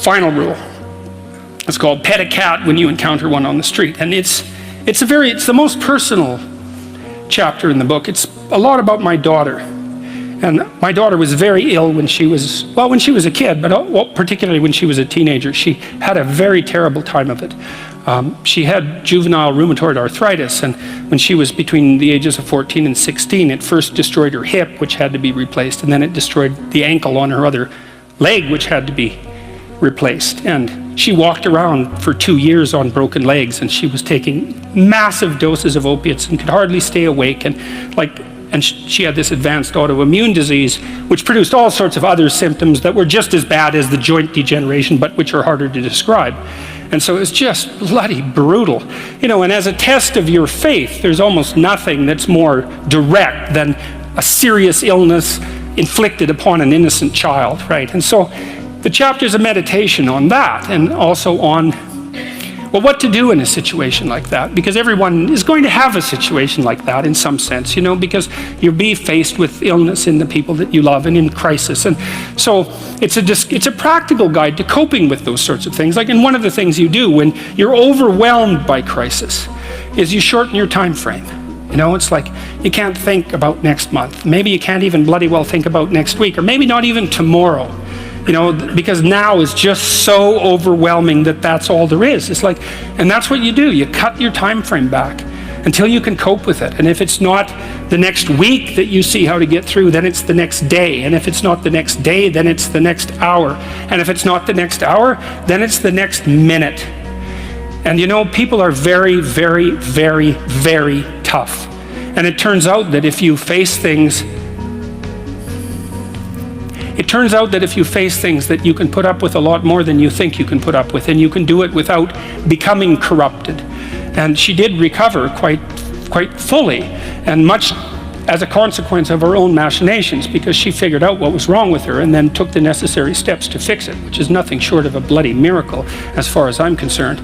final rule. It's called pet a cat when you encounter one on the street. And it's the most personal chapter in the book. It's a lot about my daughter. And my daughter was very ill when she was a kid, but particularly when she was a teenager. She had a very terrible time of it. She had juvenile rheumatoid arthritis, and when she was between the ages of 14 and 16, it first destroyed her hip, which had to be replaced, and then it destroyed the ankle on her other leg, which had to be replaced. And she walked around for 2 years on broken legs, and she was taking massive doses of opiates and could hardly stay awake, and she had this advanced autoimmune disease, which produced all sorts of other symptoms that were just as bad as the joint degeneration, but which are harder to describe. And so it's just bloody brutal. And as a test of your faith, there's almost nothing that's more direct than a serious illness inflicted upon an innocent child, right? And so the chapter's a meditation on that, and also on what to do in a situation like that, because everyone is going to have a situation like that in some sense, because you'll be faced with illness in the people that you love and in crisis. And so it's a practical guide to coping with those sorts of things. And one of the things you do when you're overwhelmed by crisis is you shorten your time frame. It's like you can't think about next month. Maybe you can't even bloody well think about next week, or maybe not even tomorrow. Because now is just so overwhelming that that's all there is. It's like, and that's what you do. You cut your time frame back until you can cope with it. And if it's not the next week that you see how to get through, then it's the next day. And if it's not the next day, then it's the next hour. And if it's not the next hour, then it's the next minute. And people are very, very, very, very tough. And it turns out that if you face things that you can put up with a lot more than you think you can put up with, and you can do it without becoming corrupted. And she did recover quite fully, and much as a consequence of her own machinations, because she figured out what was wrong with her and then took the necessary steps to fix it, which is nothing short of a bloody miracle as far as I'm concerned.